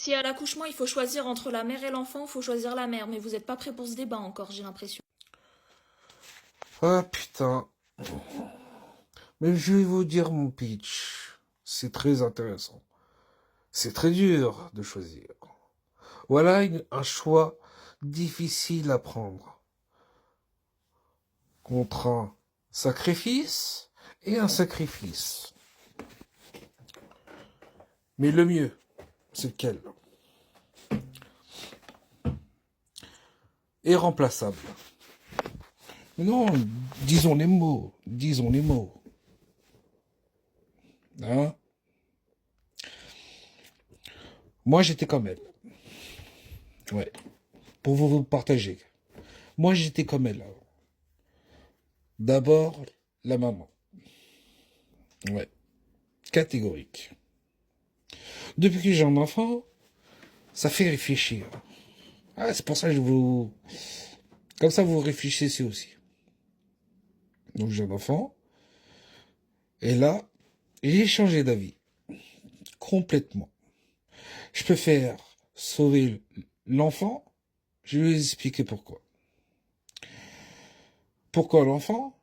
Si à l'accouchement, il faut choisir entre la mère et l'enfant, il faut choisir la mère. Mais vous n'êtes pas prêt pour ce débat encore, j'ai l'impression. Ah putain. Mais je vais vous dire mon pitch. C'est très intéressant. C'est très dur de choisir. Voilà un choix difficile à prendre. Contre un sacrifice et un sacrifice. Mais le mieux, c'est lequel? Irremplaçable. Non, disons les mots. Disons les mots. Hein? Moi, j'étais comme elle. Ouais. Pour vous partager. Moi, j'étais comme elle. D'abord, la maman. Ouais. Catégorique. Depuis que j'ai un enfant, ça fait réfléchir. Ah, c'est pour ça que je vous... Comme ça, vous réfléchissez aussi. Donc, j'ai un enfant. Et là, j'ai changé d'avis. Complètement. Je préfère sauver l'enfant. Je vais vous expliquer pourquoi. Pourquoi l'enfant?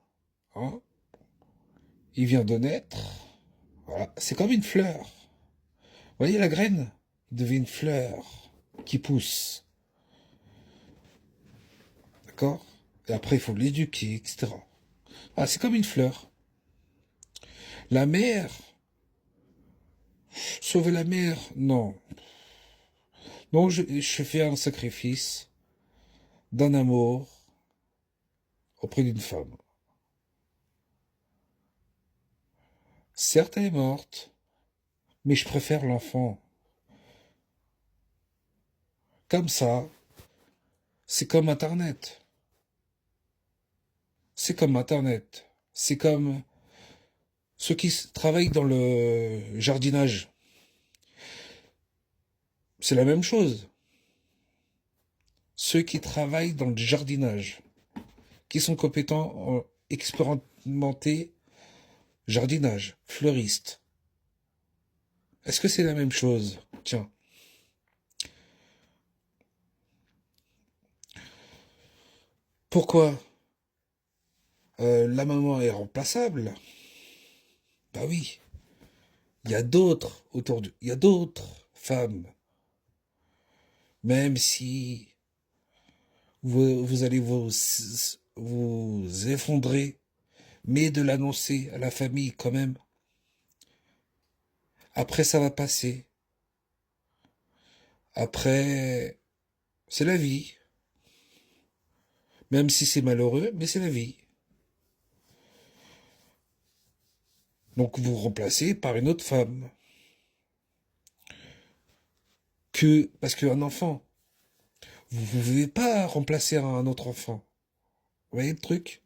Hein? Il vient de naître. Voilà. C'est comme une fleur. Vous voyez la graine? Il devient une fleur qui pousse. D'accord? Et après, il faut l'éduquer, etc. Ah, c'est comme une fleur. La mère, sauver la mère, non. Donc, je fais un sacrifice d'un amour auprès d'une femme. Certes, elle est morte, mais je préfère l'enfant. Comme ça, c'est comme Internet. C'est comme Internet. C'est comme ceux qui travaillent dans le jardinage. C'est la même chose. Ceux qui travaillent dans le jardinage, qui sont compétents, expérimentés, jardinage, fleuriste. Est-ce que c'est la même chose? Tiens. Pourquoi la maman est remplaçable? Bah oui. Il y a d'autres autour de... Il y a d'autres femmes. Même si vous allez vous effondrer, mais de l'annoncer à la famille quand même. Après, ça va passer. Après, c'est la vie. Même si c'est malheureux, mais c'est la vie. Donc vous remplacez par une autre femme. Parce qu'un enfant, vous ne pouvez pas remplacer un autre enfant. Vous voyez le truc?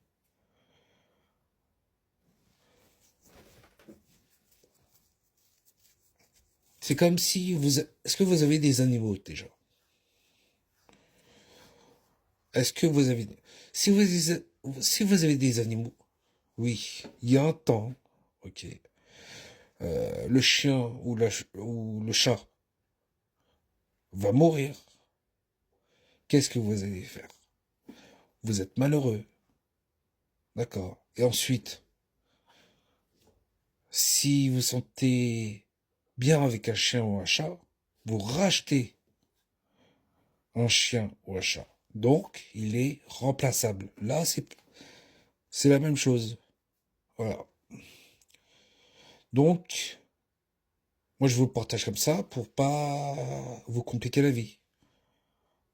C'est comme si vous... Est-ce que vous avez des animaux déjà? Est-ce que vous avez... Si vous avez des animaux, oui, il y a un temps, ok, le chien ou le chat va mourir. Qu'est-ce que vous allez faire? Vous êtes malheureux. D'accord. Et ensuite, si vous sentez bien avec un chien ou un chat, vous rachetez un chien ou un chat. Donc, il est remplaçable. Là, c'est la même chose. Voilà. Donc, moi, je vous le partage comme ça pour pas vous compliquer la vie.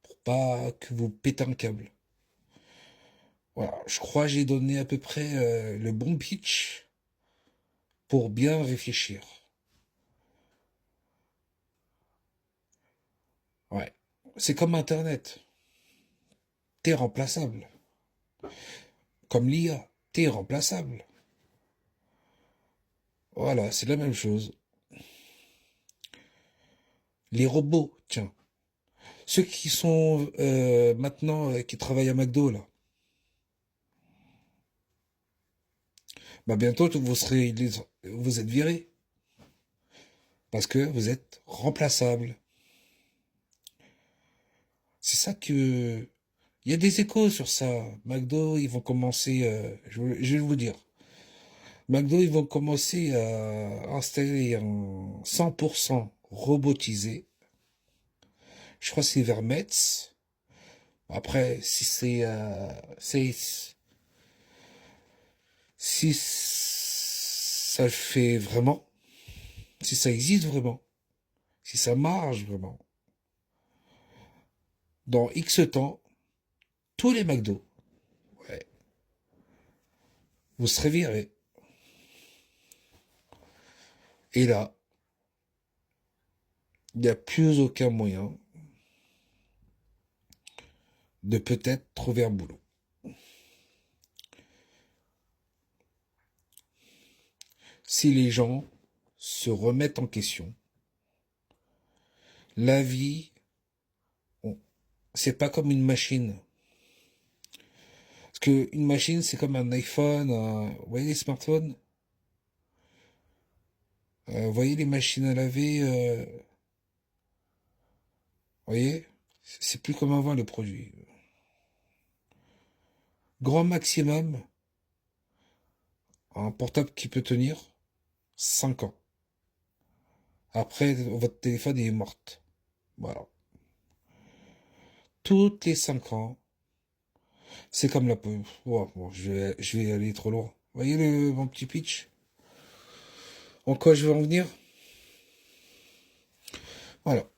Pour pas que vous pétez un câble. Voilà. Je crois que j'ai donné à peu près le bon pitch pour bien réfléchir. Ouais. C'est comme Internet. T'es remplaçable. Comme l'IA. T'es remplaçable. Voilà, c'est la même chose. Les robots, tiens. Ceux qui sont maintenant, qui travaillent à McDo, là. Bah bientôt, vous êtes virés. Parce que vous êtes remplaçable. C'est ça que... Il y a des échos sur ça. McDo, ils vont commencer... je vais vous dire. McDo, ils vont commencer à installer un 100% robotisé. Je crois que c'est vers Metz. Après, si ça le fait vraiment, si ça existe vraiment, si ça marche vraiment, dans X temps, tous les McDo, ouais, vous serez virés. Et là, il n'y a plus aucun moyen de peut-être trouver un boulot. Si les gens se remettent en question, la vie, c'est pas comme une machine. Parce que une machine, c'est comme un iPhone, vous voyez les smartphones? Vous voyez les machines à laver, vous voyez? C'est plus comme avant le produit. Grand maximum, un portable qui peut tenir 5 ans. Après, votre téléphone est morte. Voilà. Toutes les 5 ans, c'est comme la peau. Oh, bon, je vais aller trop loin. Vous voyez mon petit pitch? En quoi je veux en venir? Voilà.